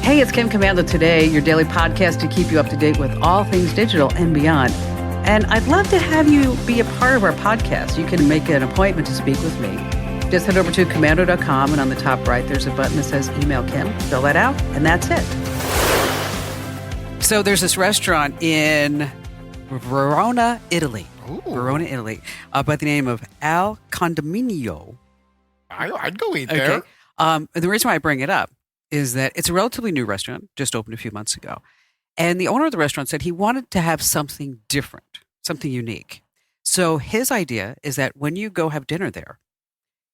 Hey, it's Kim Commando Today, your daily podcast to keep you up to date with all things digital and beyond. And I'd love to have you be a part of our podcast. You can make an appointment to speak with me. Just head over to commando.com, and on the top right, there's a button that says Email Kim. Fill that out, and that's it. So there's this restaurant in Verona, Italy. Ooh. Verona, Italy, by the name of Al Condominio. I'd go eat there. The reason why I bring it up is that it's a relatively new restaurant, just opened a few months ago. And the owner of the restaurant said he wanted to have something different, something unique. So his idea is that when you go have dinner there,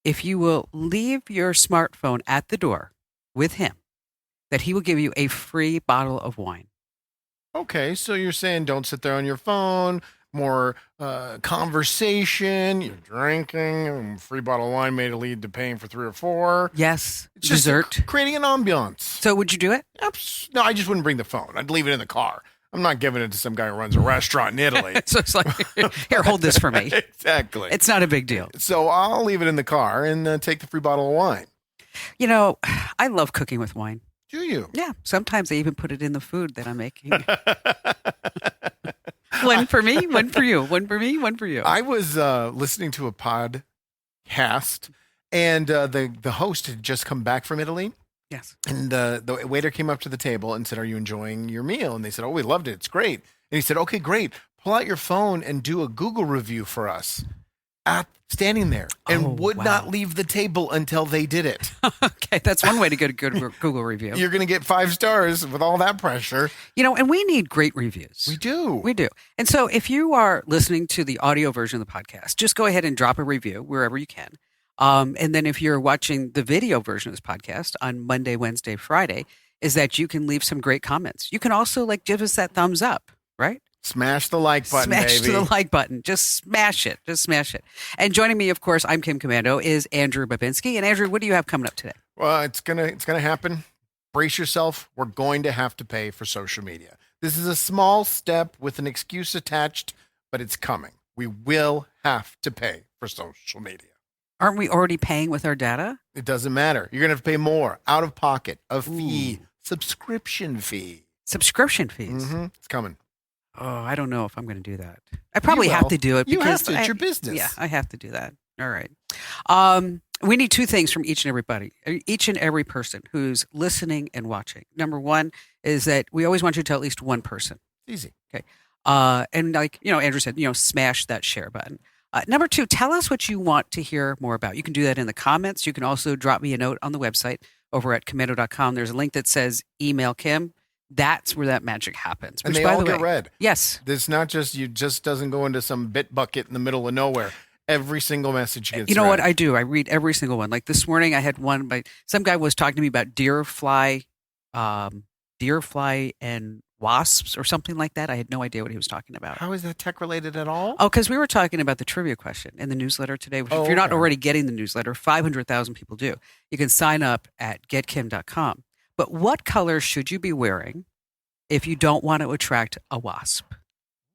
if you will leave your smartphone at the door with him, that he will give you a free bottle of wine. Okay, so you're saying don't sit there on your phone, more conversation, you're drinking, free bottle of wine may lead to paying for 3 or 4. Yes, It's just dessert. creating an ambiance. So would you do it? No, I just wouldn't bring the phone. I'd leave it in the car. I'm not giving it to some guy who runs a restaurant in Italy. So it's like, here, hold this for me. Exactly. It's not a big deal. So I'll leave it in the car and take the free bottle of wine. You know, I love cooking with wine. Do you? Yeah, sometimes I even put it in the food that I'm making. One for me, one for you. One for me, one for you. I was listening to a podcast, and the host had just come back from Italy. Yes. And the waiter came up to the table and said, "Are you enjoying your meal?" And they said, "Oh, we loved it. It's great." And he said, "Okay, great. Pull out your phone and do a Google review for us." Standing there and would not leave the table until they did it. Okay, that's one way to get a good Google review. You're going to get 5 stars with all that pressure. You know, and we need great reviews. We do. We do. And so if you are listening to the audio version of the podcast, just go ahead and drop a review wherever you can. And then if you're watching the video version of this podcast on Monday, Wednesday, Friday, is that you can leave some great comments. You can also give us that thumbs up, right? Smash the like button, Smash baby. the like button. Just smash it. Just smash it. And joining me, of course, I'm Kim Commando, is Andrew Babinski. And Andrew, what do you have coming up today? Well, it's gonna happen. Brace yourself. We're going to have to pay for social media. This is a small step with an excuse attached, but it's coming. We will have to pay for social media. Aren't we already paying with our data? It doesn't matter. You're gonna have to pay more out of pocket, a fee, subscription fee. Subscription fees. Mm-hmm. It's coming. Oh, I don't know if I'm going to do that. I probably have to do it. You because have to. It's your business. Yeah, I have to do that. All right. We need 2 things from each and every person who's listening and watching. Number 1 is that we always want you to tell at least one person. Easy. Okay. And Andrew said, smash that share button. Number 2, tell us what you want to hear more about. You can do that in the comments. You can also drop me a note on the website over at commando.com. There's a link that says Email Kim. That's where that magic happens. And which, they by all the get way, read. Yes. It's not just doesn't go into some bit bucket in the middle of nowhere. Every single message gets You know read. what I do? I read every single one. Like this morning, I had one by some guy was talking to me about deer fly and wasps or something like that. I had no idea what he was talking about. How is that tech related at all? Oh, because we were talking about the trivia question in the newsletter today. Which if you're not already getting the newsletter, 500,000 people do. You can sign up at getkim.com. But what color should you be wearing if you don't want to attract a wasp?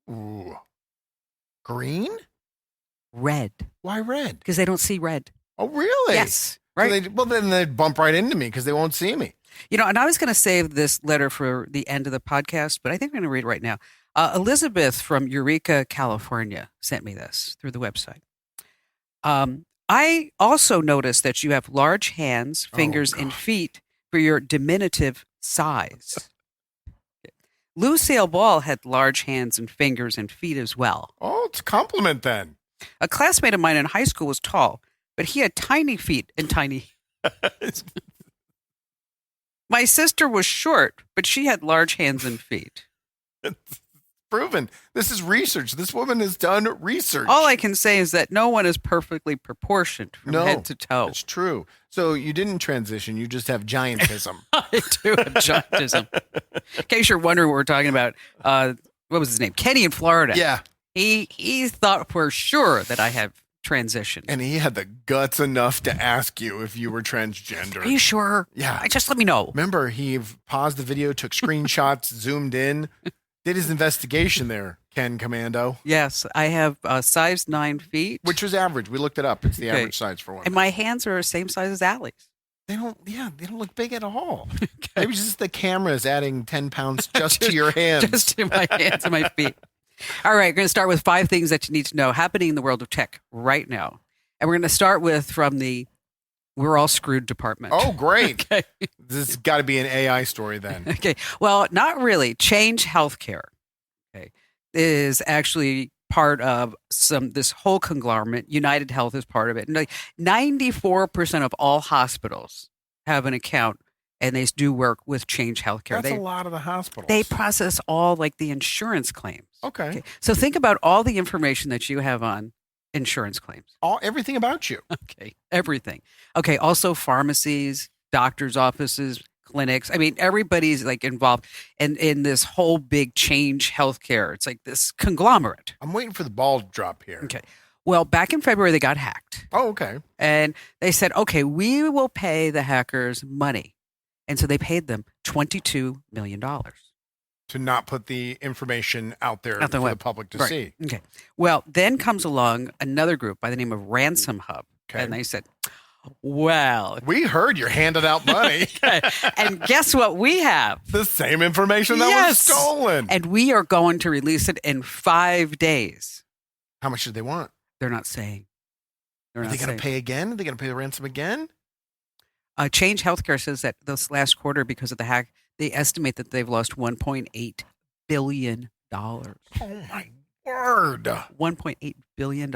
Ooh. Green? Red. Why red? Because they don't see red. Oh, really? Yes. Right. So then they'd bump right into me because they won't see me. And I was going to save this letter for the end of the podcast, but I think I'm going to read it right now. Elizabeth from Eureka, California sent me this through the website. I also noticed that you have large hands, fingers, and feet for your diminutive size. Lucille Ball had large hands and fingers and feet as well. Oh, it's a compliment then. A classmate of mine in high school was tall, but he had tiny feet and tiny. My sister was short, but she had large hands and feet. It's proven. This is research. This woman has done research. All I can say is that no one is perfectly proportioned from head to toe. It's true. So you didn't transition. You just have giantism. I do have giantism. In case you're wondering what we're talking about, what was his name? Kenny in Florida. Yeah. He thought for sure that I have transitioned. And he had the guts enough to ask you if you were transgender. Are you sure? Yeah. Just let me know. Remember, he paused the video, took screenshots, zoomed in, did his investigation there, Ken Commando. Yes, I have size 9 feet. Which was average. We looked it up. It's the average size for one. And my hands are the same size as Allie's. They don't look big at all. Maybe just the camera is adding 10 pounds just to your hands. Just to my hands and my feet. All right, we're going to start with 5 things that you need to know happening in the world of tech right now. And we're going to start with from the we're all screwed department. Oh, great. Okay. This has got to be an AI story then. Okay. Well, not really. Change Healthcare, okay, is actually part of this whole conglomerate. United Health is part of it. And like 94% of all hospitals have an account, and they do work with Change Healthcare. That's a lot of the hospitals. They process all like the insurance claims. Okay. So think about all the information that you have on insurance claims. Everything about you. Okay. Everything. Okay. Also pharmacies, doctors' offices, clinics. I mean, everybody's like involved in this whole big Change Healthcare. It's like this conglomerate. I'm waiting for the ball to drop here. Okay. Well, back in February, they got hacked. Oh, okay. And they said, okay, we will pay the hackers money. And so they paid them $22 million. To not put the information out there Out the for web. the public to see. Okay. Well, then comes along another group by the name of Ransom Hub. Okay. And they said, well, We heard you handed out money. and guess what we have? The same information that was Yes. stolen. And we are going to release it in 5 days. How much did they want? They're not saying. They're Are not they going saying. to pay again? Are they going to pay the ransom again? Change Healthcare says that this last quarter, because of the hack, they estimate that they've lost $1.8 billion. Oh, my word. $1.8 billion.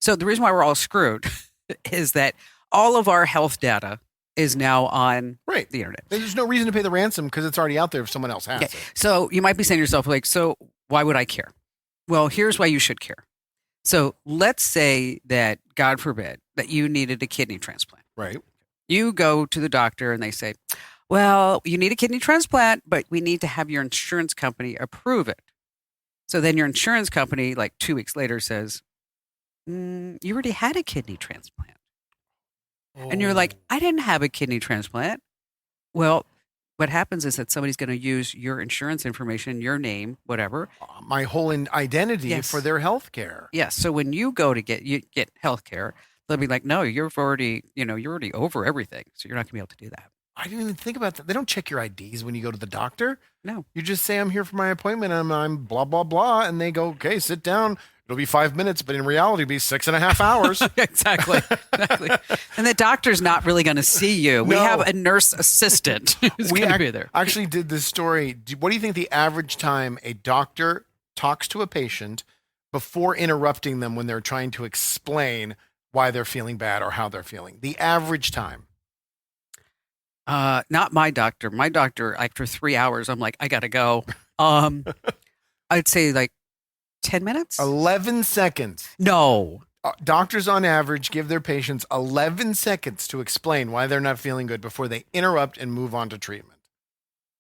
So the reason why we're all screwed is that all of our health data is now on Right. the internet. There's no reason to pay the ransom because it's already out there if someone else has Okay. it. So you might be saying to yourself, like, so why would I care? Well, here's why you should care. So let's say that, God forbid, that you needed a kidney transplant. Right. You go to the doctor and they say, well, you need a kidney transplant, but we need to have your insurance company approve it. So then your insurance company, like 2 weeks later, says, you already had a kidney transplant. And you're like, I didn't have a kidney transplant. Well, what happens is that somebody's going to use your insurance information, your name, whatever. My whole identity Yes. for their health care. Yes. So when you go to get health care, they'll be like, no, you're already over everything. So you're not going to be able to do that. I didn't even think about that. They don't check your IDs when you go to the doctor. No. You just say, I'm here for my appointment. I'm blah, blah, blah. And they go, okay, sit down. It'll be 5 minutes, but in reality, it'll be 6.5 hours. Exactly. And the doctor's not really going to see you. We No. have a nurse assistant who's We going to be there. actually did this story. What do you think the average time a doctor talks to a patient before interrupting them when they're trying to explain why they're feeling bad or how they're feeling? The average time. Not my doctor. My doctor, after 3 hours, I'm like, I got to go. I'd say like 10 minutes? 11 seconds. No. Doctors on average give their patients 11 seconds to explain why they're not feeling good before they interrupt and move on to treatment.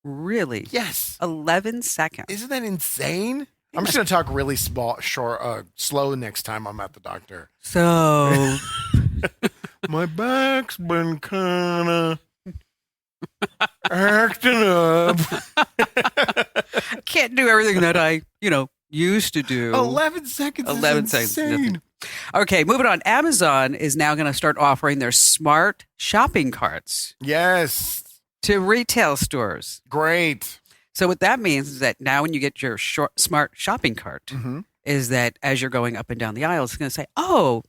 Really? Yes. 11 seconds. Isn't that insane? I'm just going to talk really slow next time I'm at the doctor. So, My back's been kind of acting up. I can't do everything that I, used to do. 11 seconds 11 is seconds. insane. Okay, moving on. Amazon is now going to start offering their smart shopping carts Yes. to retail stores. Great. So what that means is that now when you get your smart shopping cart, Mm-hmm. is that as you're going up and down the aisle, it's going to say, oh,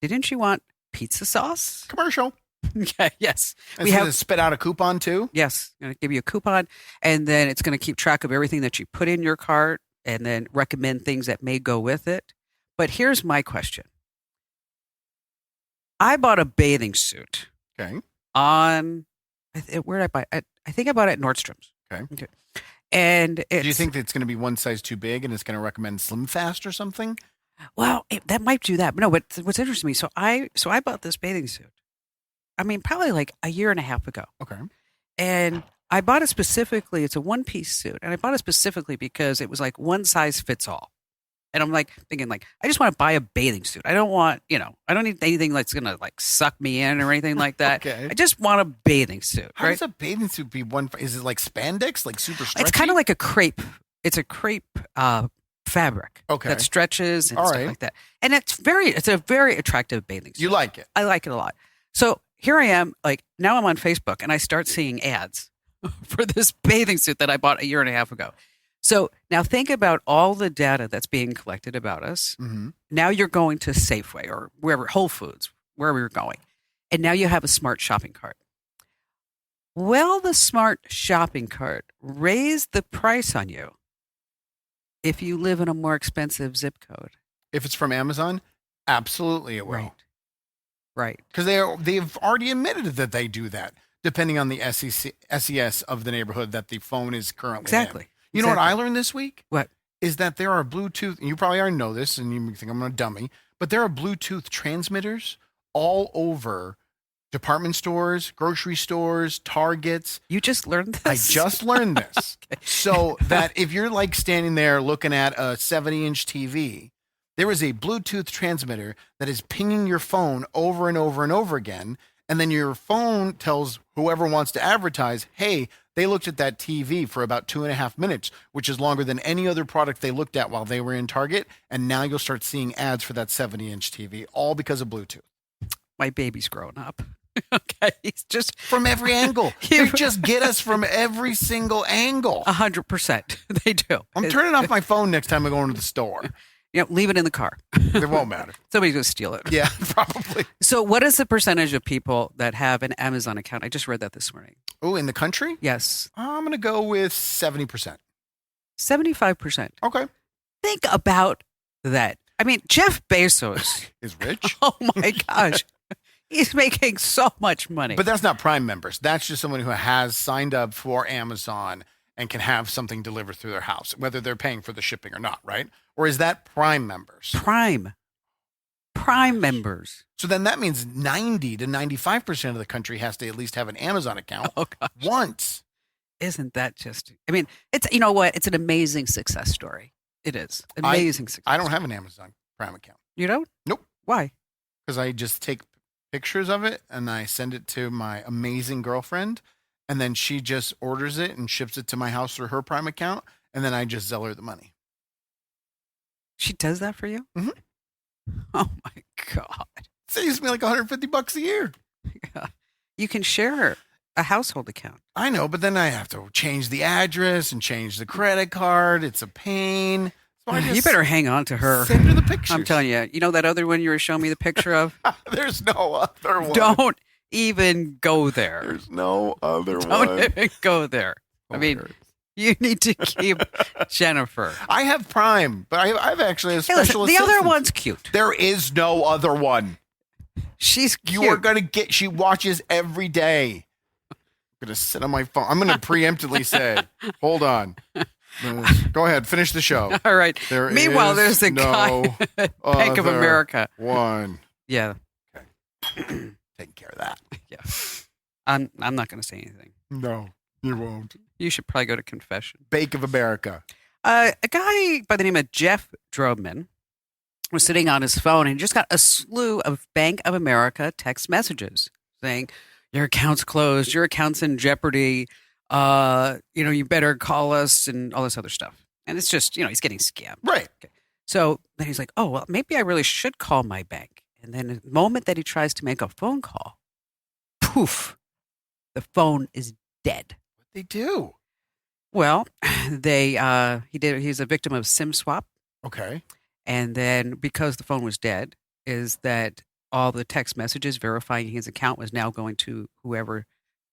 didn't you want pizza sauce? Commercial. Okay, yes. And it's going to spit out a coupon too? Yes, going to give you a coupon, and then it's going to keep track of everything that you put in your cart and then recommend things that may go with it. But here's my question. I bought a bathing suit Okay. on, where did I buy it? I think I bought it at Nordstrom's. Okay. And Do you think that it's going to be one size too big and it's going to recommend Slim Fast or something? Well, that might do that. But no, but what's interesting to me, so I bought this bathing suit. I mean, probably like a year and a half ago. Okay. And I bought it specifically, it's a one-piece suit. And I bought it specifically because it was like one size fits all. And I'm like thinking like, I just want to buy a bathing suit. I don't want, I don't need anything that's going to like suck me in or anything like that. Okay. I just want a bathing suit, How right? does a bathing suit be one? Is it like spandex, like super stretchy? It's kind of like a crepe. It's a crepe fabric Okay. that stretches and All stuff right. like that. And it's a very attractive bathing suit. You like it. I like it a lot. So here I am, like now I'm on Facebook and I start seeing ads for this bathing suit that I bought a year and a half ago. So now think about all the data that's being collected about us. Mm-hmm. Now you're going to Safeway or wherever, Whole Foods, wherever you're going. And now you have a smart shopping cart. Will the smart shopping cart raise the price on you if you live in a more expensive zip code? If it's from Amazon, absolutely it will. Right. Because they've already admitted that they do that, depending on the SES of the neighborhood that the phone is currently Exactly. in. You know what I learned this week? What? Is that there are Bluetooth, and you probably already know this, and you think I'm a dummy, but there are Bluetooth transmitters all over department stores, grocery stores, Targets. You just learned this? I just learned this. Okay. So that if you're like standing there looking at a 70-inch TV, there is a Bluetooth transmitter that is pinging your phone over and over and over again. And then your phone tells whoever wants to advertise, hey, they looked at that TV for about 2.5 minutes, which is longer than any other product they looked at while they were in Target. And now you'll start seeing ads for that 70-inch TV, all because of Bluetooth. My baby's grown up. Okay. He's just from every angle. They just get us from every single angle. 100%. They do. I'm turning off my phone next time I go into the store. Leave it in the car. It won't matter. Somebody's going to steal it. Yeah, probably. So what is the percentage of people that have an Amazon account? I just read that this morning. Oh, in the country? Yes. I'm going to go with 70%. 75%. Okay. Think about that. I mean, Jeff Bezos is rich. Oh my gosh. He's making so much money. But that's not Prime members. That's just someone who has signed up for Amazon and can have something delivered through their house, whether they're paying for the shipping or not, right? Or is that Prime members? Prime members. So then that means 90 to 95% of the country has to at least have an Amazon account once. Isn't that just, I mean, it's, you know what? It's an amazing success story. It is. Amazing success. I don't have an Amazon Prime account. You don't? Nope. Why? Because I just take pictures of it and I send it to my amazing girlfriend, and then she just orders it and ships it to my house through her Prime account, and then I just sell her the money. She does that for you? Mm-hmm. Oh my God. Saves me like $150 a year. Yeah. You can share a household account. I know, but then I have to change the address and change the credit card. It's a pain. So You better hang on to her. Send her the pictures. I'm telling you. You know that other one you were showing me the picture of? There's no other one. Don't even go there. There's no other one. Don't even go there. I mean, you need to keep Jennifer. I have Prime, but I've actually a special The other assistant. one's cute. There is no other one. She's cute. You are going to get, she watches every day. I'm going to sit on my phone. I'm going to preemptively say, hold on. Go ahead, finish the show. All right. Meanwhile, there's a guy at Bank of America. One. Yeah. Okay. Taking care of that. Yeah. I'm not going to say anything. No, you won't. You should probably go to confession. Bank of America. A guy by the name of Jeff Drobman was sitting on his phone and he just got a slew of Bank of America text messages saying, your account's closed, your account's in jeopardy, you better call us and all this other stuff. And it's just, he's getting scammed. Right. Okay. So then he's like, oh, well, maybe I really should call my bank. And then the moment that he tries to make a phone call, poof, the phone is dead. What they do? Well, he's a victim of SIM swap. Okay. And then because the phone was dead, is that all the text messages verifying his account was now going to whoever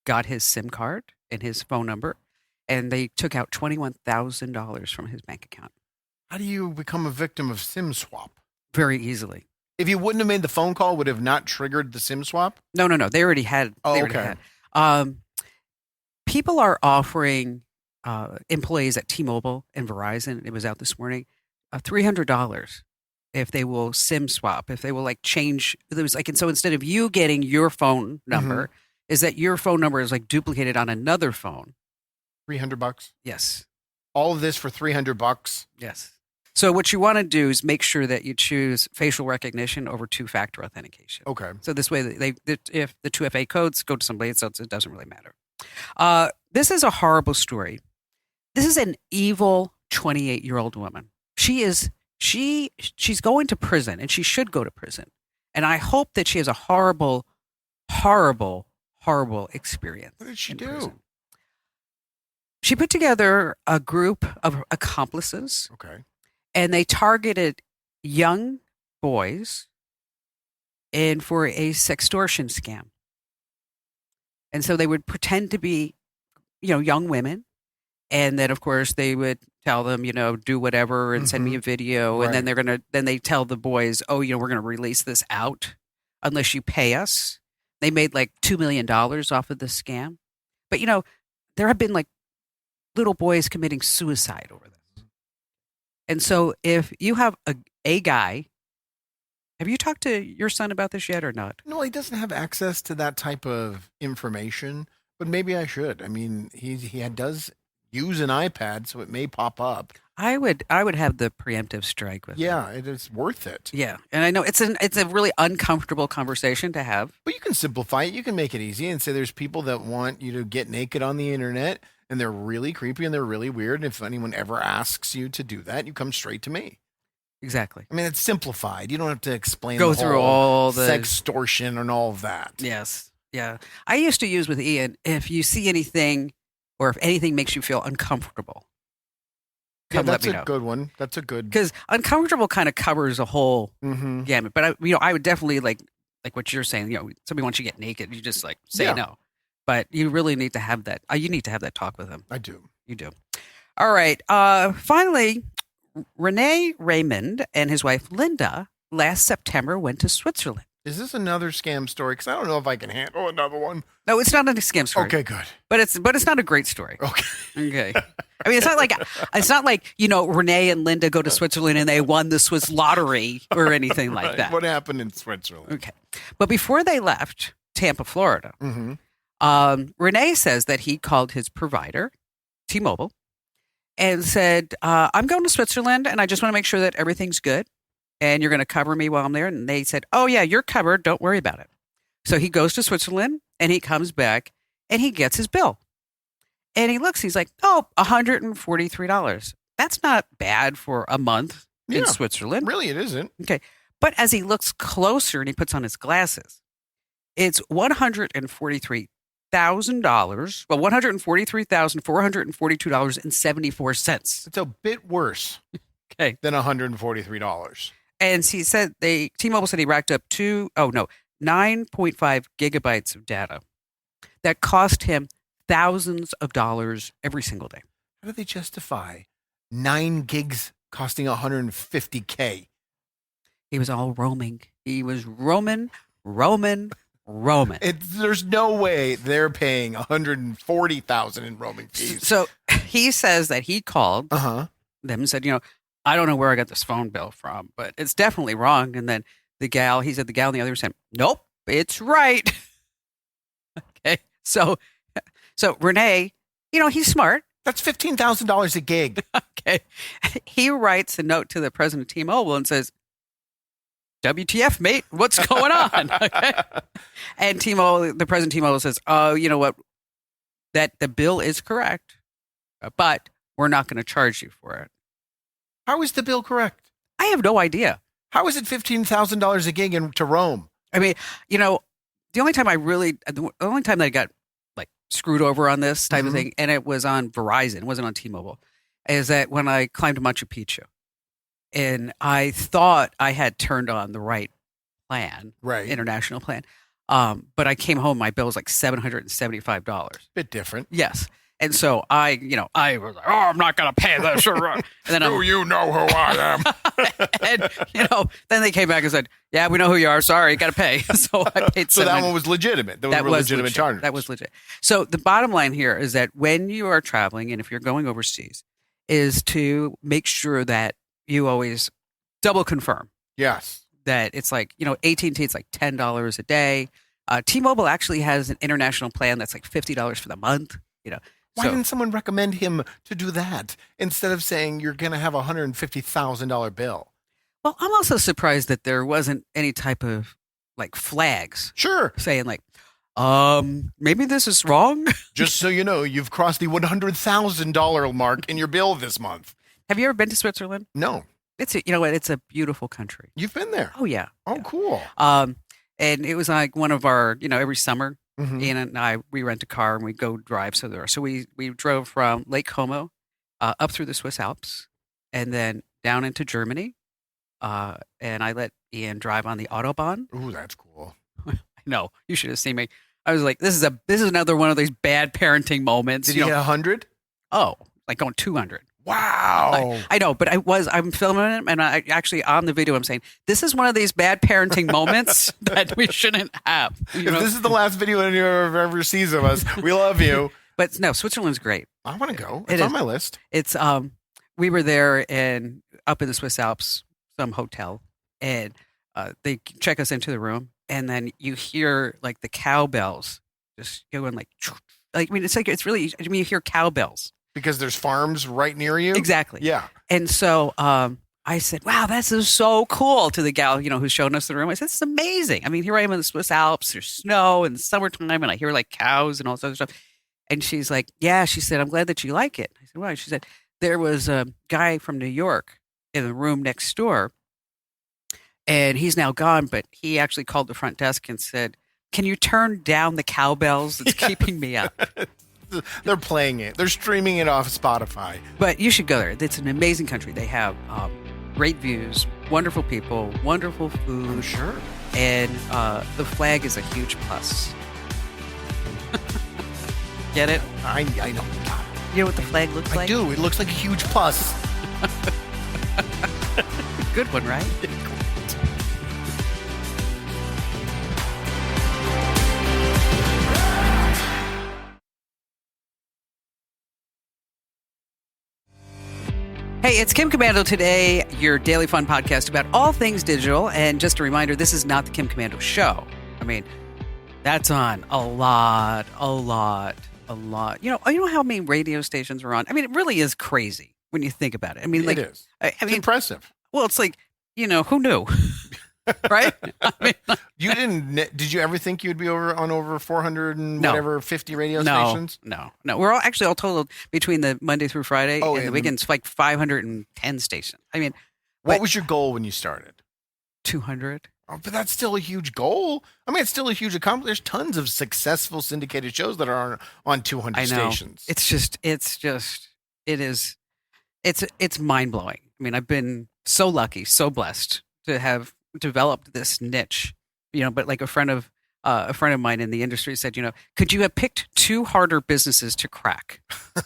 got his SIM card and his phone number. And they took out $21,000 from his bank account. How do you become a victim of SIM swap? Very easily. If you wouldn't have made the phone call, would have not triggered the SIM swap? No. They already had. Okay. People are offering employees at T-Mobile and Verizon, it was out this morning, $300 if they will SIM swap, if they will change. There was and so instead of you getting your phone number, is that your phone number is duplicated on another phone. $300? Yes. All of this for $300? Yes. So what you want to do is make sure that you choose facial recognition over two-factor authentication. Okay. So this way, if the 2FA codes go to somebody else, it doesn't really matter. This is a horrible story. This is an evil 28-year-old woman. She's going to prison, and she should go to prison. And I hope that she has a horrible horrible, horrible experience. What did she in do? prison. She put together a group of accomplices, Okay. and they targeted young boys and for a sextortion scam. And so they would pretend to be, young women. And then, of course, they would tell them, do whatever and send me a video. And then then they tell the boys, oh, we're going to release this out unless you pay us. They made like $2 million off of this scam. But, there have been like little boys committing suicide over this. And so if you have a guy, have you talked to your son about this yet or not? No, he doesn't have access to that type of information, but maybe I should. I mean, he does use an iPad, so it may pop up. I would have the preemptive strike with him. Yeah, it is worth it. Yeah, and I know it's a really uncomfortable conversation to have. But you can simplify it. You can make it easy and say there's people that want you to get naked on the internet, and they're really creepy and they're really weird. And if anyone ever asks you to do that, you come straight to me. Exactly. I mean, it's simplified. You don't have to explain Go the through whole all the sextortion and all of that. Yes. Yeah. I used to use with Ian, if you see anything or if anything makes you feel uncomfortable, Yeah, come let that's me a know. good one. That's a good. Because uncomfortable kind of covers a whole gamut. But I would definitely like what you're saying. Somebody wants you to get naked, you just like say no. But you really need to have that. You need to have that talk with him. I do. You do. All right. Finally, Renee Raymond and his wife Linda last September went to Switzerland. Is this another scam story? Because I don't know if I can handle another one. No, it's not a scam story. Okay, good. But it's not a great story. Okay. Okay. I mean, it's not like Renee and Linda go to Switzerland and they won the Swiss lottery or anything like that. What happened in Switzerland? Okay. But before they left Tampa, Florida, Renee says that he called his provider, T-Mobile, and said, I'm going to Switzerland and I just want to make sure that everything's good and you're going to cover me while I'm there. And they said, oh, yeah, you're covered. Don't worry about it. So he goes to Switzerland and he comes back and he gets his bill. And he looks, he's like, oh, $143. That's not bad for a month in Switzerland. Really, it isn't. Okay. But as he looks closer and he puts on his glasses, it's $143,000. Well, $143,442.74. It's a bit worse Okay. than $143. And he said T-Mobile said he racked up 9.5 gigabytes of data that cost him thousands of dollars every single day. How do they justify 9 gigs costing $150K? He was all roaming. He was roaming. There's no way they're paying $140,000 in roaming fees. So he says that he called them and said, I don't know where I got this phone bill from, but it's definitely wrong. And then the gal on the other end said, nope, it's right. Okay. So Renee, he's smart. That's $15,000 a gig. Okay. He writes a note to the president of T-Mobile and says, WTF, mate, what's going on? Okay. And the president of T-Mobile says, oh, you know what? That the bill is correct, but we're not going to charge you for it. How is the bill correct? I have no idea. How is it $15,000 a gig to roam? I mean, the only time that I got like screwed over on this type of thing, and it was on Verizon, it wasn't on T-Mobile, is that when I climbed Machu Picchu, and I thought I had turned on the right plan, international plan, but I came home, my bill was like $775. Bit different. Yes. And so I was like, oh, I'm not going to pay this. And then Do you know who I am? And, then they came back and said, yeah, we know who you are. Sorry, got to pay. So I paid So that one was legitimate. That was legitimate charges. That was legit. So the bottom line here is that when you are traveling and if you're going overseas is to make sure that you always double confirm. Yes. That it's like, AT&T, it's like $10 a day. T-Mobile actually has an international plan that's like $50 for the month, Why didn't someone recommend him to do that instead of saying you're going to have a $150,000 bill? Well, I'm also surprised that there wasn't any type of like flags. Sure. Saying like, maybe this is wrong. Just so you know, you've crossed the $100,000 mark in your bill this month. Have you ever been to Switzerland? No. It's a beautiful country. You've been there? Oh, yeah. Oh, yeah. cool. And it was like one of our, every summer, Hmm. Ian and I, we rent a car and we go drive. So we drove from Lake Como up through the Swiss Alps and then down into Germany. And I let Ian drive on the Autobahn. Ooh, that's cool. No, you should have seen me. I was like, this is another one of these bad parenting moments. Did you hit 100? Oh, like going 200. Wow. I know, but I'm filming it, and I actually on the video I'm saying this is one of these bad parenting moments that we shouldn't have. If this is the last video anyone ever sees of us, we love you. But no, Switzerland's great. I want to go. It's on my list. It's we were there and up in the Swiss Alps, some hotel, and they check us into the room, and then you hear like the cowbells just going like I mean, it's really, I mean, you hear cowbells. Because there's farms right near you? Exactly. Yeah. And so I said, wow, this is so cool to the gal, who's showing us the room. I said, this is amazing. I mean, here I am in the Swiss Alps. There's snow in the summertime, and I hear like cows and all this other stuff. And she's like, yeah, she said, I'm glad that you like it. I said, why? She said, there was a guy from New York in the room next door, and he's now gone, but he actually called the front desk and said, can you turn down the cowbells? It's keeping me up. They're playing it. They're streaming it off Spotify. But you should go there. It's an amazing country. They have great views, wonderful people, wonderful food. I'm sure. And the flag is a huge plus. Get it? I know. You know what the flag looks I like? do. It looks like a huge plus. Good one, right? Hey, it's Kim Commando today, your daily fun podcast about all things digital. And just a reminder, this is not the Kim Commando show. I mean, that's on a lot. You know how many radio stations are on? I mean, it really is crazy when you think about it. I mean, like, it is. I mean, impressive. Well, it's like, who knew? Right? I mean, you didn't. Did you ever think you'd be over 400 and No. whatever 50 radio stations? No. We're all totaled between the Monday through Friday and the weekends, like 510 stations. I mean, what was your goal when you started? 200. Oh, but that's still a huge goal. I mean, it's still a huge accomplishment. There's tons of successful syndicated shows that are on 200 I know. stations. It's mind blowing. I mean, I've been so lucky, so blessed to have developed this niche, but like a friend of mine in the industry said, could you have picked two harder businesses to crack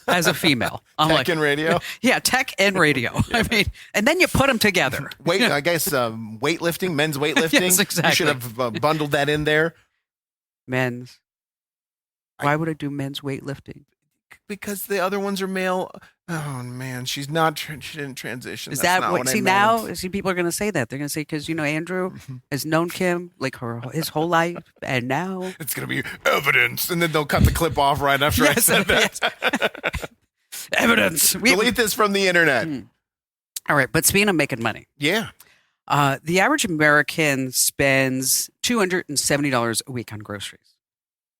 as a female? I'm tech and radio? Yeah, tech and radio. Yeah. I mean, and then you put them together. I guess weightlifting, men's weightlifting. Yes, exactly. You should have bundled that in there. Men's. Why would I do men's weightlifting? Because the other ones are male. Oh man, she didn't transition. Is That's that not what? I See meant. now, people are going to say that. They're going to say because Andrew has known Kim like his whole life, and now it's going to be evidence, and then they'll cut the clip off right after I said that. Evidence. Delete this from the internet. All right, but speaking of making money, yeah, the average American spends $270 a week on groceries.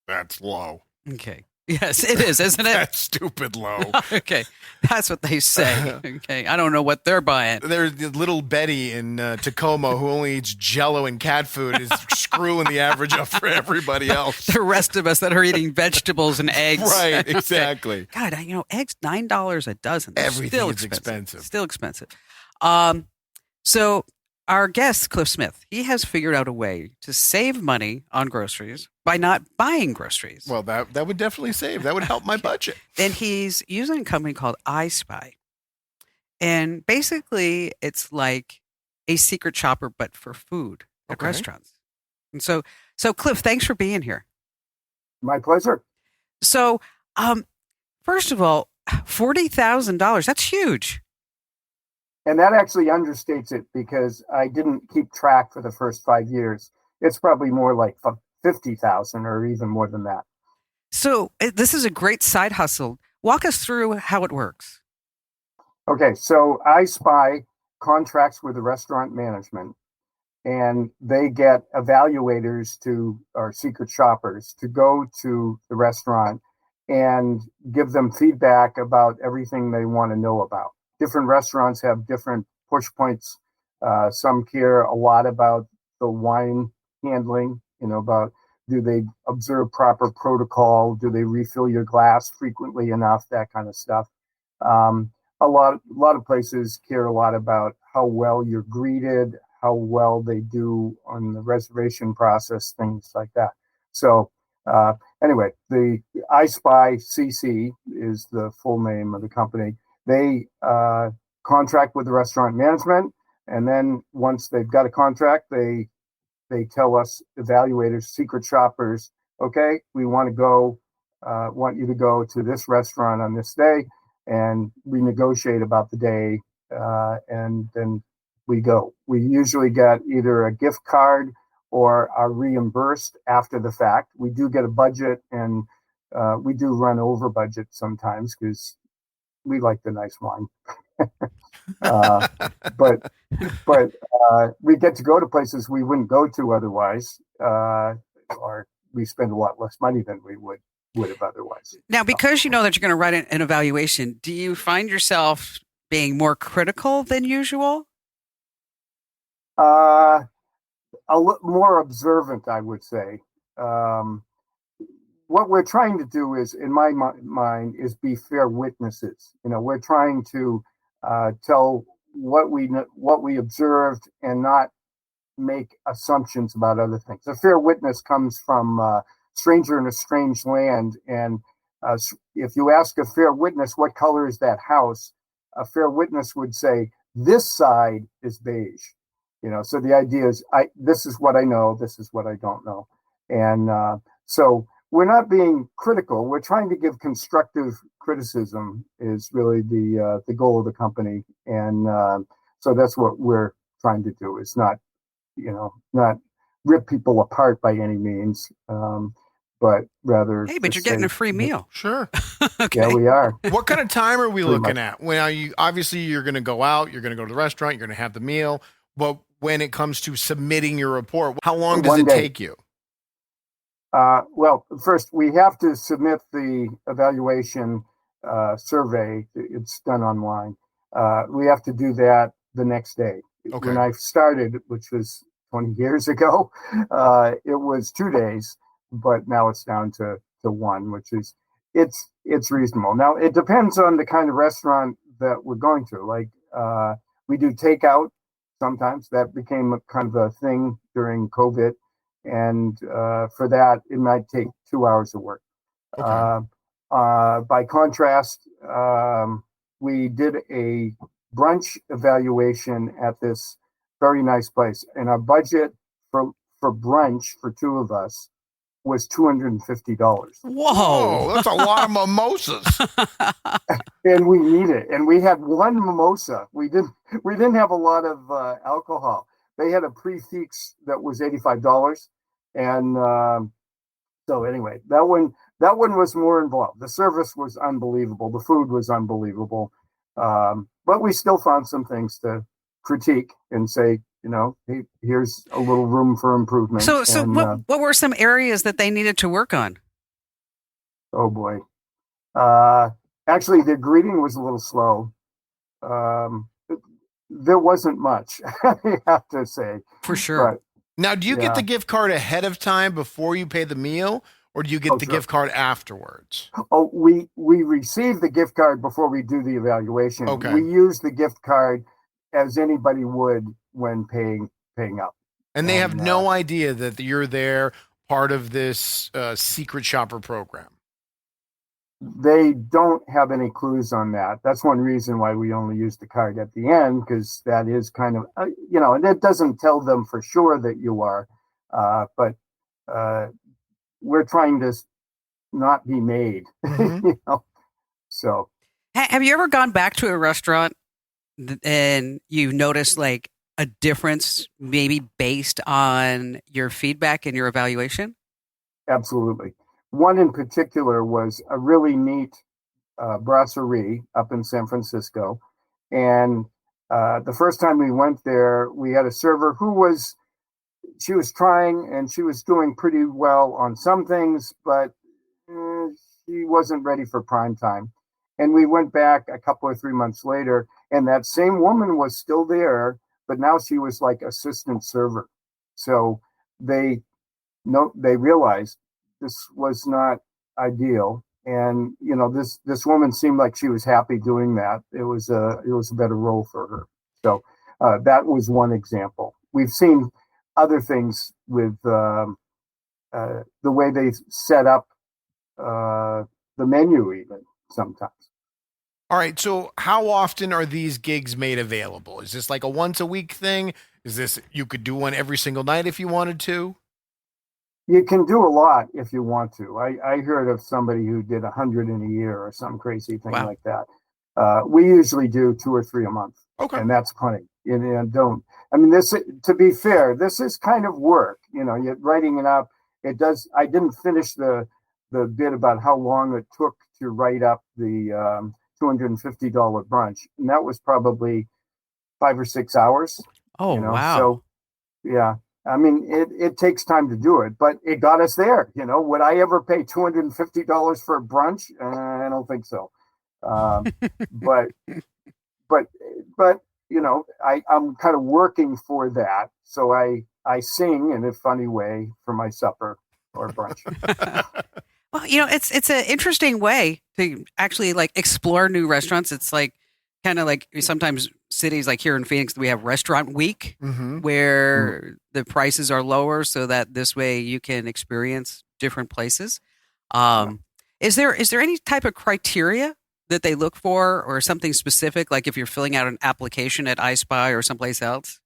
That's low. Okay. Yes, it is, isn't it? That's stupid low. Okay. That's what they say. Okay. I don't know what they're buying. There's little Betty in Tacoma who only eats Jell-O and cat food is screwing the average up for everybody else. The rest of us that are eating vegetables and eggs. Right, exactly. God, eggs, $9 a dozen. Everything is expensive. Still expensive. So our guest, Cliff Smith, he has figured out a way to save money on groceries by not buying groceries. Well, that would definitely save. That would help my budget. And he's using a company called iSpy. And basically, it's like a secret shopper, but for food at restaurants. And so Cliff, thanks for being here. My pleasure. So, first of all, $40,000, that's huge. And that actually understates it because I didn't keep track for the first 5 years. It's probably more like 50,000 or even more than that. So this is a great side hustle. Walk us through how it works. Okay, so iSpy contracts with the restaurant management, and they get evaluators or secret shoppers to go to the restaurant and give them feedback about everything they want to know about. Different restaurants have different push points. Some care a lot about the wine handling about do they observe proper protocol? Do they refill your glass frequently enough? That kind of stuff. A lot of places care a lot about how well you're greeted, how well they do on the reservation process, things like that. So anyway, the I Spy CC is the full name of the company. They contract with the restaurant management, and then once they've got a contract, they tell us evaluators, secret shoppers, okay, we want you to go to this restaurant on this day, and we negotiate about the day, and then we go. We usually get either a gift card or are reimbursed after the fact. We do get a budget, and we do run over budget sometimes because we like the nice wine. But we get to go to places we wouldn't go to otherwise, or we spend a lot less money than we would have otherwise. Now, because you know that you're going to write an evaluation, do you find yourself being more critical than usual? More observant, I would say. What we're trying to do is, in my mind, is be fair witnesses. We're trying to tell what we observed and not make assumptions about other things. A fair witness comes from stranger in a strange land, and if you ask a fair witness what color is that house, a fair witness would say this side is beige. So the idea is, this is what I know, this is what I don't know, and so we're not being critical. We're trying to give constructive criticism is really the goal of the company, and so that's what we're trying to do. It's not rip people apart by any means, but rather. Hey, but you're getting a free meal. Sure. Okay. Yeah, we are. What kind of time are we looking at? When obviously you're going to go out, you're going to go to the restaurant, you're going to have the meal, but when it comes to submitting your report, how long does it take you? Well, first we have to submit the evaluation survey. It's done online. We have to do that the next day. Okay. When I started, which was 20 years ago, it was 2 days, but now it's down to one, which is it's reasonable. Now it depends on the kind of restaurant that we're going to. Like we do takeout sometimes. That became a kind of a thing during COVID. And for that, it might take 2 hours of work. Okay. By contrast, we did a brunch evaluation at this very nice place, and our budget for brunch for two of us was $250. Whoa, that's a lot of mimosas. And we need it. And we had one mimosa. We didn't have a lot of alcohol. They had a prefix that was $85, and so anyway, that one was more involved. The service was unbelievable. The food was unbelievable, but we still found some things to critique and say, hey, here's a little room for improvement. So what were some areas that they needed to work on? Oh boy, actually, the greeting was a little slow. There wasn't much, I have to say. For sure. But, now, do you get the gift card ahead of time before you pay the meal, or do you get the gift card afterwards? Oh, we receive the gift card before we do the evaluation. Okay. We use the gift card as anybody would when paying up. And they have no idea that you're there, part of this secret shopper program. They don't have any clues on that. That's one reason why we only use the card at the end, because that is kind of, and it doesn't tell them for sure that you are, but we're trying to not be made, Mm-hmm. So. Have you ever gone back to a restaurant and you noticed like a difference, maybe based on your feedback and your evaluation? Absolutely. One in particular was a really neat brasserie up in San Francisco. And the first time we went there, we had a server she was trying and she was doing pretty well on some things, but she wasn't ready for prime time. And we went back a couple or 3 months later, and that same woman was still there, but now she was like assistant server. So they no, they realized this was not ideal. And this woman seemed like she was happy doing that. It was a better role for her. So that was one example. We've seen other things with the way they set up the menu, even sometimes. All right. So how often are these gigs made available? Is this like a once a week thing? Is this, you could do one every single night if you wanted to? You can do a lot if you want to. I heard of somebody who did 100 in a year or some crazy thing Wow. like that. We usually do 2 or 3 a month, Okay. and that's plenty. Don't. I mean, this. To be fair, this is kind of work. You're writing it up. It does. I didn't finish the bit about how long it took to write up the $250 brunch, and that was probably 5 or 6 hours. Oh, wow. So yeah. I mean, it takes time to do it, but it got us there. Would I ever pay $250 for a brunch? I don't think so. But I'm kind of working for that. So I sing in a funny way for my supper or brunch. Well, it's an interesting way to actually like explore new restaurants. It's like kind of like sometimes cities like here in Phoenix, we have restaurant week where the prices are lower so that this way you can experience different places. Is there any type of criteria that they look for or something specific? Like if you're filling out an application at iSpy or someplace else?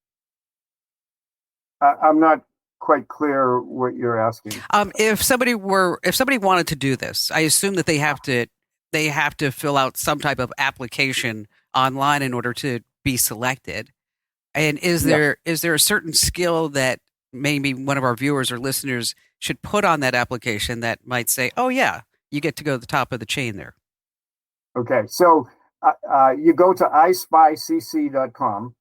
I'm not quite clear what you're asking. If somebody wanted to do this, I assume that they have to fill out some type of application online in order to be selected. And is there a certain skill that maybe one of our viewers or listeners should put on that application that might say, oh yeah, you get to go to the top of the chain there? Okay. So you go to ispycc.com.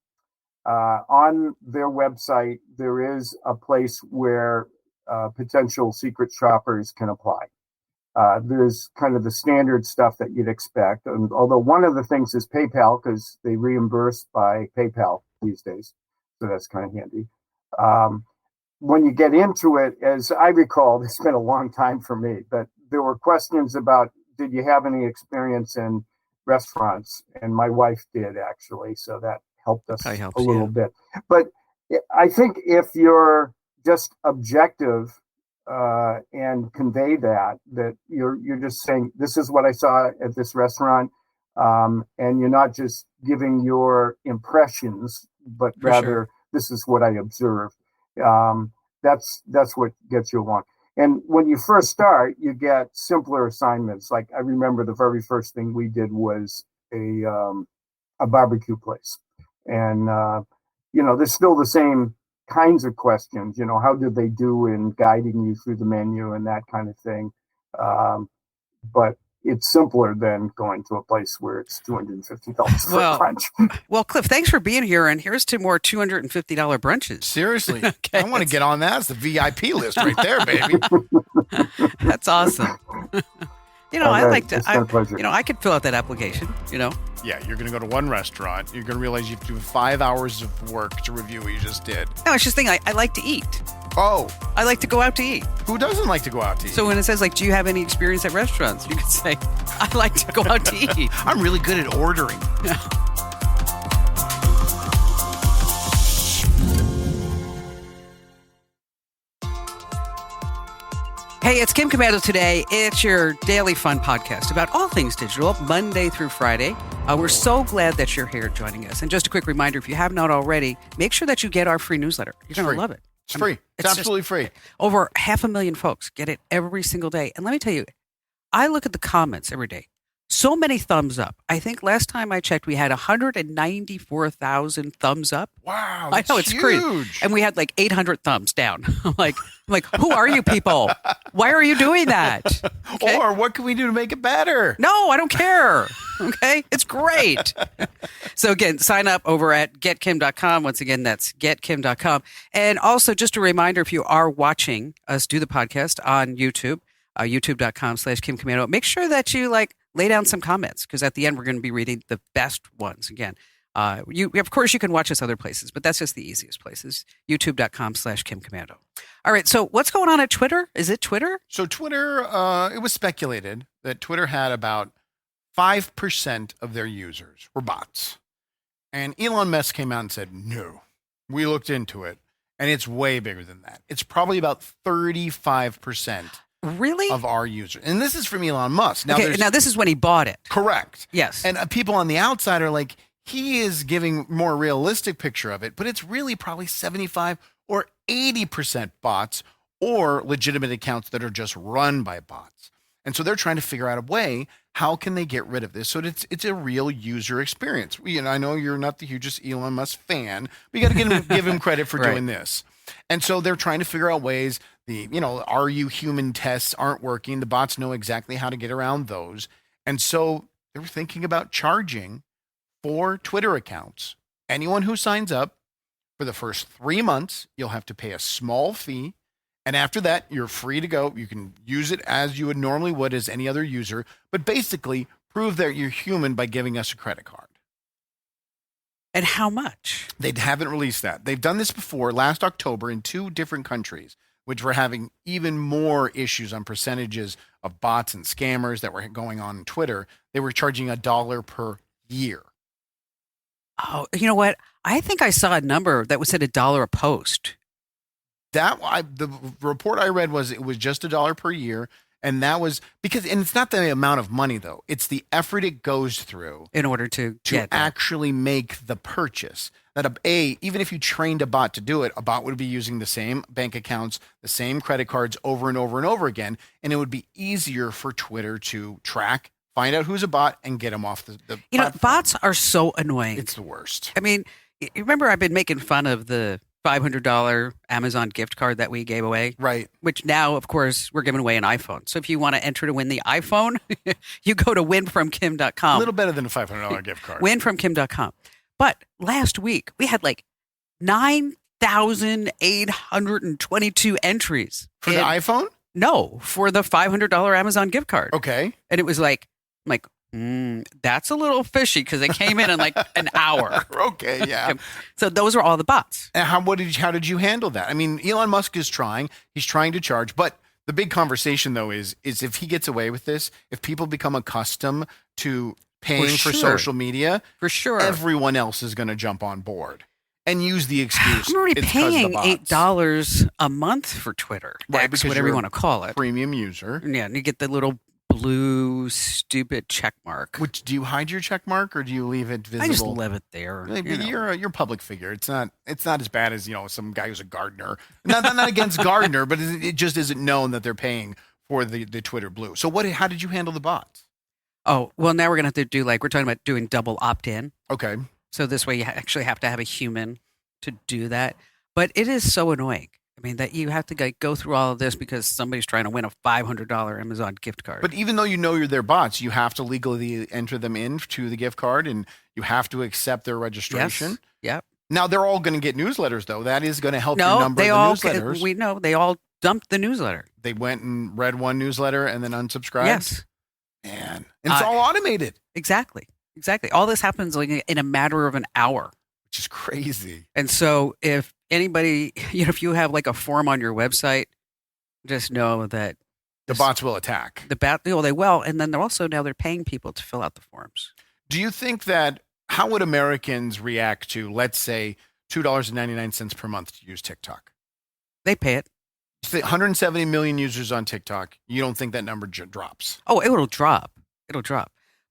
On their website, there is a place where potential secret shoppers can apply. There's kind of the standard stuff that you'd expect. And although one of the things is PayPal, because they reimburse by PayPal these days. So that's kind of handy. When you get into it, as I recall, it's been a long time for me, but there were questions about, did you have any experience in restaurants? And my wife did, actually. So that helped us a little bit. But I think if you're just objective and convey that you're just saying, this is what I saw at this restaurant, and you're not just giving your impressions, but rather this is what I observed. That's what gets you along. And when you first start, you get simpler assignments. Like I remember the very first thing we did was a barbecue place, and there's still the same kinds of questions. How did they do in guiding you through the menu and that kind of thing. But it's simpler than going to a place where it's $250 for a brunch. Well, Cliff, thanks for being here. And here's to more $250 brunches. Seriously. Okay. I want to get on that. It's the VIP list right there, baby. That's awesome. I like to, I could fill out that application, Yeah, you're going to go to one restaurant. You're going to realize you have to do 5 hours of work to review what you just did. No, it's just I like to eat. Oh. I like to go out to eat. Who doesn't like to go out to eat? So when it says, do you have any experience at restaurants? You could say, I like to go out to eat. I'm really good at ordering. Hey, it's Kim Komando today. It's your daily fun podcast about all things digital, Monday through Friday. We're so glad that you're here joining us. And just a quick reminder, if you have not already, make sure that you get our free newsletter. You're going to love it. It's free. It's absolutely free. Over 500,000 folks get it every single day. And let me tell you, I look at the comments every day. So many thumbs up. I think last time I checked, we had 194,000 thumbs up. Wow, I know, it's huge. crazy. And we had like 800 thumbs down. I'm like, who are you people? Why are you doing that? Okay? Or what can we do to make it better? No, I don't care. Okay, it's great. So again, sign up over at getkim.com. Once again, that's getkim.com. And also just a reminder, if you are watching us do the podcast on YouTube, youtube.com/Kim Komando, make sure that you lay down some comments, because at the end, we're going to be reading the best ones. Again, Of course, you can watch us other places, but that's just the easiest places. YouTube.com/Kim Commando. All right. So what's going on at Twitter? Is it Twitter? So Twitter, it was speculated that Twitter had about 5% of their users were bots. And Elon Musk came out and said, no, we looked into it, and it's way bigger than that. It's probably about 35% Really? of our users. And this is from Elon Musk. Now this is when he bought it. Correct. Yes. And people on the outside are like, he is giving more realistic picture of it, but it's really probably 75 or 80% bots or legitimate accounts that are just run by bots. And so they're trying to figure out a way, how can they get rid of this so that it's a real user experience? I know you're not the hugest Elon Musk fan, but you got to give him credit for Right. doing this. And so they're trying to figure out ways. Are you human tests aren't working. The bots know exactly how to get around those. And so they're thinking about charging for Twitter accounts. Anyone who signs up for the first 3 months, you'll have to pay a small fee. And after that, you're free to go. You can use it as you would normally would as any other user, but basically prove that you're human by giving us a credit card. And how much? They haven't released that. They've done this before last October in 2 different countries, which were having even more issues on percentages of bots and scammers that were going on Twitter. They were charging $1 per year. Oh, you know what? I think I saw a number that was at $1 a post. The report I read was it was just $1 per year. And that was and it's not the amount of money though. It's the effort it goes through In order to get that. actually make the purchase. That even if you trained a bot to do it, a bot would be using the same bank accounts, the same credit cards over and over and over again. And it would be easier for Twitter to track, find out who's a bot and get them off the platform. Bots are so annoying. It's the worst. I mean, you remember I've been making fun of the $500 Amazon gift card that we gave away? Right. Which now, of course, we're giving away an iPhone. So if you want to enter to win the iPhone, you go to winfromkim.com. A little better than a $500 gift card. Winfromkim.com. But last week, we had like 9,822 entries. For the iPhone? No, for the $500 Amazon gift card. Okay. And it was like, that's a little fishy because it came in like an hour. Okay, yeah. So those are all the bots. And how did you handle that? I mean, Elon Musk is trying. He's trying to charge, but the big conversation though is if he gets away with this, if people become accustomed to paying for social media, for sure, everyone else is going to jump on board and use the excuse. I'm already it's 'cause of the paying bots. $8 a month for Twitter, Right, X, because whatever you're you want to call it. Premium user. Yeah, and you get the little blue stupid check mark. Which do you hide your check mark or do you leave it visible? I just leave it there. You're a public figure. It's not as bad as some guy who's a gardener. Not against gardener, but it just isn't known that they're paying for the Twitter blue. So how did you handle the bots? Oh, well, now we're gonna have to do we're talking about doing double opt-in. Okay. So this way you actually have to have a human to do that. But it is so annoying. I mean, that you have to go through all of this because somebody's trying to win a $500 Amazon gift card. But even though you're their bots, you have to legally enter them into the gift card and you have to accept their registration. Yes. Yep. Now, they're all going to get newsletters, though. That is going to help your number of the newsletters. We know they all dumped the newsletter. They went and read one newsletter and then unsubscribed? Yes. Man. And it's all automated. Exactly. All this happens in a matter of an hour. Which is crazy. And so if anybody, if you have a form on your website, just know that the bots will attack. They will. And then they're paying people to fill out the forms. Do you think how would Americans react to, let's say, $2.99 per month to use TikTok? They pay it. 170 million users on TikTok. You don't think that number drops? Oh, it'll drop.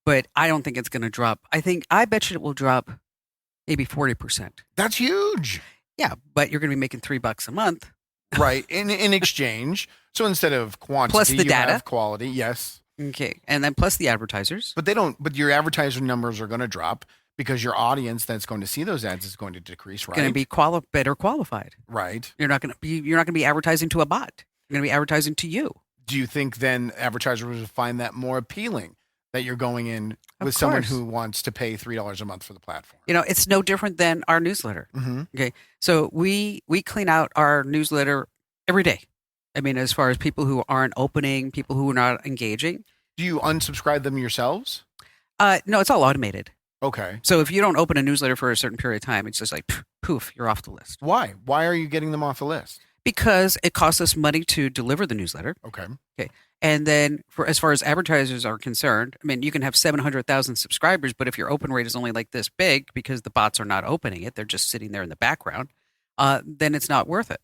But I don't think it's going to drop. I bet you it will drop maybe 40%. That's huge. Yeah, but you're going to be making $3 a month. Right. In exchange. So instead of quantity, plus the data, have quality. Yes. Okay. And then plus the advertisers. But your advertiser numbers are going to drop because your audience that's going to see those ads is going to decrease, right? Going to be better qualified. Right. You're not going to be advertising to a bot. You're going to be advertising to you. Do you think then advertisers will find that more appealing? That you're going in with someone who wants to pay $3 a month for the platform. It's no different than our newsletter. Mm-hmm. Okay. So we clean out our newsletter every day. I mean, as far as people who aren't opening, people who are not engaging. Do you unsubscribe them yourselves? No, it's all automated. Okay. So if you don't open a newsletter for a certain period of time, it's just like poof, you're off the list. Why? Why are you getting them off the list? Because it costs us money to deliver the newsletter. Okay. And then as far as advertisers are concerned, I mean, you can have 700,000 subscribers, but if your open rate is only like this big because the bots are not opening it, they're just sitting there in the background, then it's not worth it.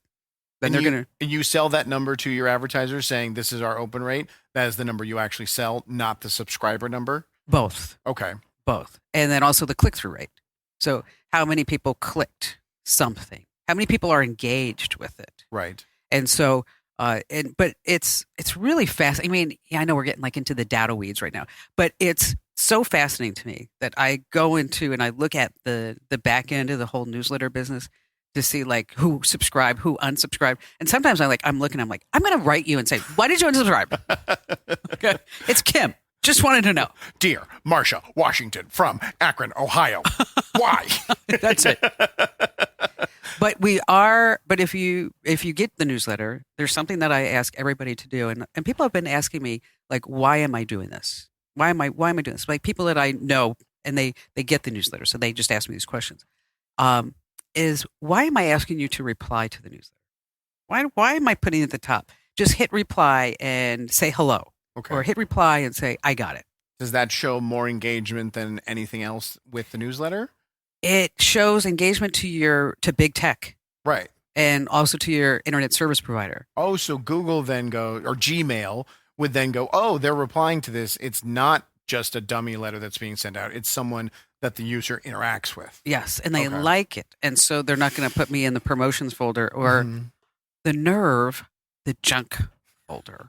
Then And you sell that number to your advertisers saying this is our open rate. That is the number you actually sell, not the subscriber number. Both. Okay. Both. And then also the click-through rate. So how many people clicked something? How many people are engaged with it? Right. And so, but it's really fast. I mean, yeah, I know we're getting like into the data weeds right now, but it's so fascinating to me that I go into and I look at the back end of the whole newsletter business to see like who subscribed, who unsubscribed. And sometimes I'm like, I'm going to write you and say, why did you unsubscribe? Okay. It's Kim. Just wanted to know. Dear Marcia Washington from Akron, Ohio. Why? That's it. But if you get the newsletter, there's something that I ask everybody to do. And people have been asking me, like, why am I doing this? Why am I doing this? Like people that I know and they get the newsletter. So they just ask me these questions. Is why am I asking you to reply to the newsletter? Why am I putting it at the top? Just hit reply and say hello. Okay. Or hit reply and say, I got it. Does that show more engagement than anything else with the newsletter? It shows engagement to big tech. Right. And also to your internet service provider. Oh, so Google then or Gmail would then go, oh, they're replying to this. It's not just a dummy letter that's being sent out. It's someone that the user interacts with. Yes, and they like it. And so they're not going to put me in the promotions folder or the junk folder.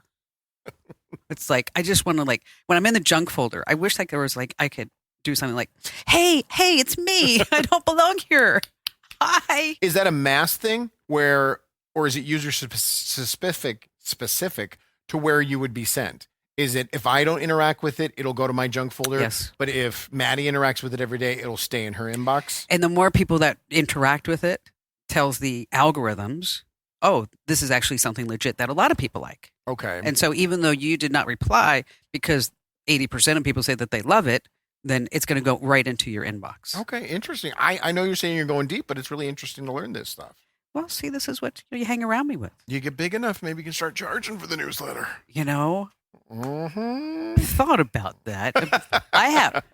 It's like, I just want to when I'm in the junk folder, I wish there was I could do something like, hey, it's me. I don't belong here. Hi. Is that a mass thing or is it user specific to where you would be sent? Is it if I don't interact with it, it'll go to my junk folder? Yes. But if Maddie interacts with it every day, it'll stay in her inbox? And the more people that interact with it tells the algorithms, oh, this is actually something legit that a lot of people like. Okay. And so even though you did not reply because 80% of people say that they love it, then it's going to go right into your inbox. Okay, interesting. I know you're saying you're going deep, but it's really interesting to learn this stuff. Well, see, this is what you hang around me with. You get big enough, maybe you can start charging for the newsletter. Thought about that. I have,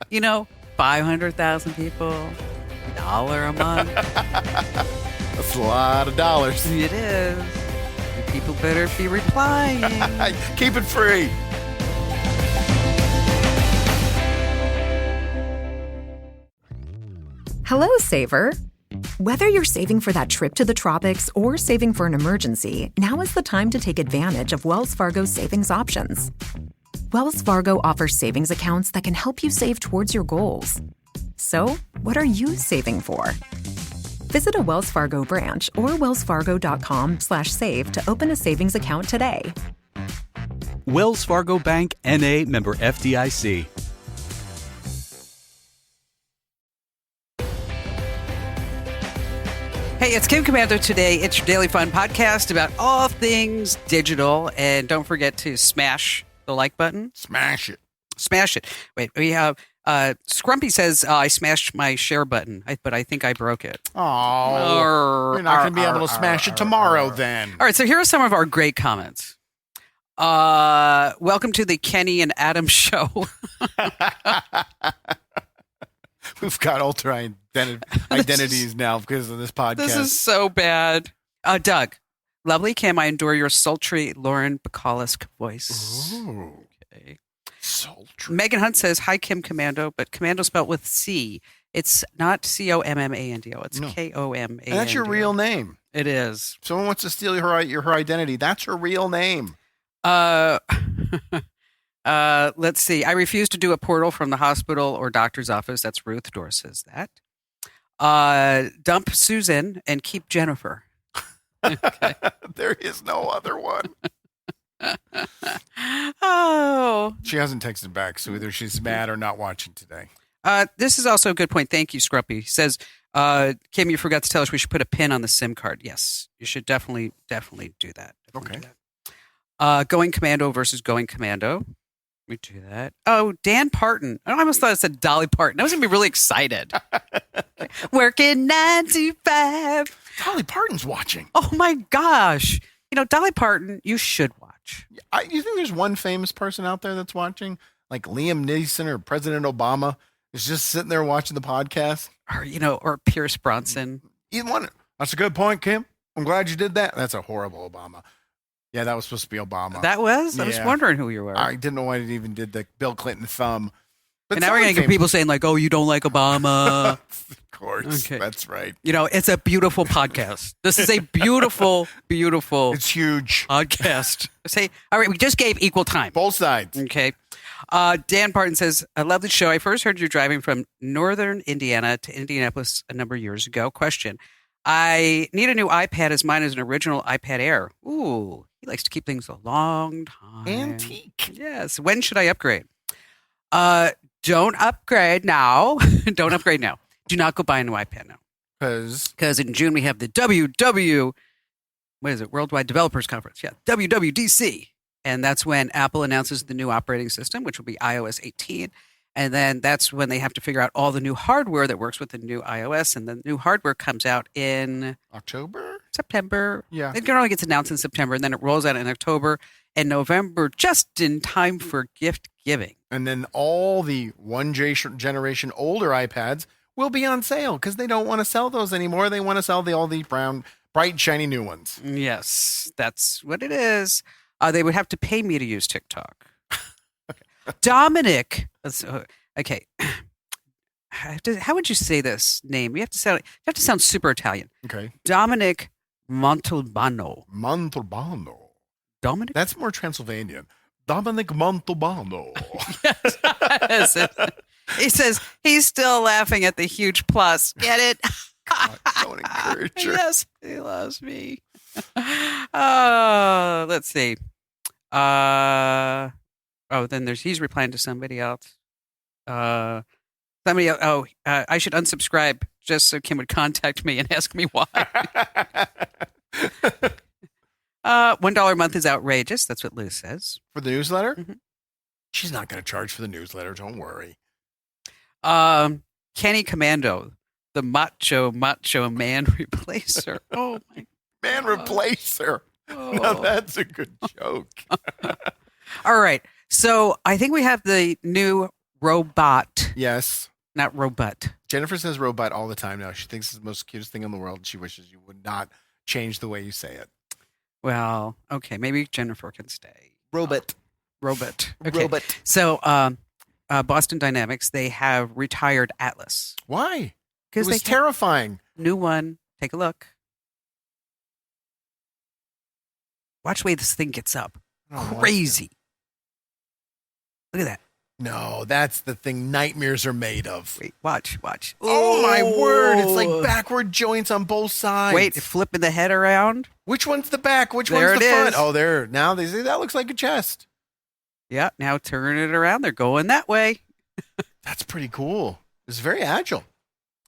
500,000 people, $1 a month. That's a lot of dollars. It is. People better be replying. Keep it free. Hello, saver. Whether you're saving for that trip to the tropics or saving for an emergency, now is the time to take advantage of Wells Fargo's savings options. Wells Fargo offers savings accounts that can help you save towards your goals. So, what are you saving for? Visit a Wells Fargo branch or wellsfargo.com/save to open a savings account today. Wells Fargo Bank, N.A., member FDIC. Hey, it's Kim Commando today. It's your Daily Fun podcast about all things digital. And don't forget to smash the like button. Smash it. Smash it. Wait, we have Scrumpy says I smashed my share button, but I think I broke it. Oh, you're not going to be able to smash it tomorrow then. All right, so here are some of our great comments. Welcome to the Kenny and Adam show. We've got alter identities now because of this podcast. This is so bad. Doug, lovely Kim, I adore your sultry Lauren Bacallus voice. Ooh. Okay. Sultry. Megan Hunt says, hi, Kim Commando, but Commando spelled with C. It's not Commando. It's Komando. And that's your real name. It is. If someone wants to steal her identity, that's her real name. Let's see. I refuse to do a portal from the hospital or doctor's office. That's Ruth. Doris says that. Dump Susan and keep Jennifer. Okay. There is no other one. Oh. She hasn't texted back, so either she's mad or not watching today. This is also a good point. Thank you, Scrumpy. Says, Kim, you forgot to tell us we should put a pin on the SIM card. Yes, you should definitely do that. Okay. Going Commando versus Going Commando. We do that. Oh, Dan Parton. I almost thought it said Dolly Parton. I was going to be really excited. Working 9 to 5. Dolly Parton's watching. Oh, my gosh. Dolly Parton, you should watch. You think there's one famous person out there that's watching? Like Liam Neeson or President Obama is just sitting there watching the podcast? Or Pierce Bronson. Either one. That's a good point, Kim. I'm glad you did that. That's a horrible Obama. Yeah, that was supposed to be Obama. That was? I was Yeah. wondering who you were. I didn't know why it even did the Bill Clinton thumb. But And now we're going to get people saying, like, oh, you don't like Obama. Of course. Okay. That's right. It's a beautiful podcast. This is a beautiful, beautiful It's huge. podcast. All right, we just gave equal time. Both sides. Okay. Dan Parton says, I love the show. I first heard you driving from northern Indiana to Indianapolis a number of years ago. Question. I need a new iPad as mine is an original iPad Air. Ooh, he likes to keep things a long time. Antique. Yes. When should I upgrade? Don't upgrade now. Don't upgrade now. Do not go buy a new iPad now. Because in June we have the Worldwide Developers Conference. Yeah, WWDC. And that's when Apple announces the new operating system, which will be iOS 18. And then that's when they have to figure out all the new hardware that works with the new iOS. And the new hardware comes out in September. Yeah. It generally gets announced in September, and then it rolls out in October and November, just in time for gift giving. And then all the one generation older iPads will be on sale because they don't want to sell those anymore. They want to sell all the brown, bright, shiny new ones. Yes, that's what it is. They would have to pay me to use TikTok. Dominic. Okay. How would you say this name? You have to sound super Italian. Okay. Dominic Montalbano. Dominic? That's more Transylvanian. Dominic Montalbano. Yes. He says he's still laughing at the huge plus. Get it? God, don't encourage her. Yes, he loves me. Let's see. Then he's replying to somebody else. I should unsubscribe just so Kim would contact me and ask me why. $1 a month is outrageous. That's what Liz says. For the newsletter? Mm-hmm. She's not going to charge for the newsletter. Don't worry. Kenny Commando, the macho man replacer. Oh, my Man replacer. Oh. Now that's a good joke. All right. So I think we have the new robot. Yes. Not robot. Jennifer says robot all the time now. She thinks it's the most cutest thing in the world, and she wishes you would not change the way you say it. Well, okay. Maybe Jennifer can stay. Robot. Robot. Okay. Robot. So Boston Dynamics, they have retired Atlas. Why? It Because was terrifying. New one. Take a look. Watch the way this thing gets up. Crazy. Look at that. No, that's the thing nightmares are made of. Wait, watch. Oh, my word. It's like backward joints on both sides. Wait, flipping the head around. Which one's the back? Which There one's the it front? is. Oh, there. Now they say that looks like a chest. Yeah, now turn it around. They're going that way. That's pretty cool. It's very agile.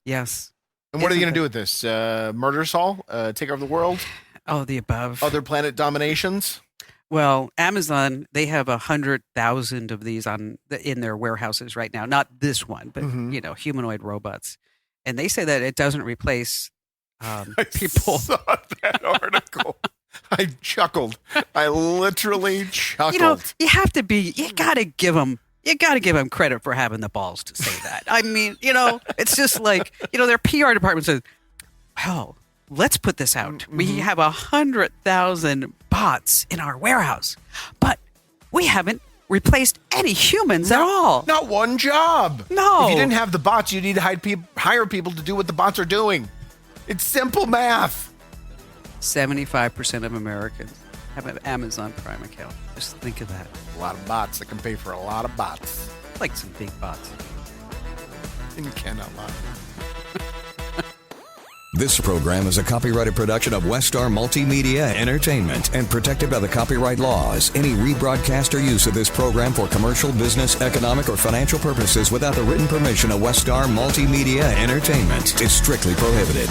Yes. And what are they going to do with this? Murder Saul? Take over the world? Oh, the above. Other planet dominations? Well, Amazon, they have 100,000 of these in their warehouses right now. Not this one, but humanoid robots. And they say that it doesn't replace people. I saw that article. I chuckled. I literally chuckled. You got to give them credit for having the balls to say that. I mean, it's just like, their PR department says, well, let's put this out. Mm-hmm. We have 100,000 bots in our warehouse, but we haven't replaced any humans at all. Not one job. No. If you didn't have the bots, you need to hire people to do what the bots are doing. It's simple math. 75% of Americans have an Amazon Prime account. Just think of that. A lot of bots that can pay for a lot of bots. Like some big bots. And you cannot lie. This program is a copyrighted production of Westar Multimedia Entertainment and protected by the copyright laws. Any rebroadcast or use of this program for commercial, business, economic, or financial purposes without the written permission of Westar Multimedia Entertainment is strictly prohibited.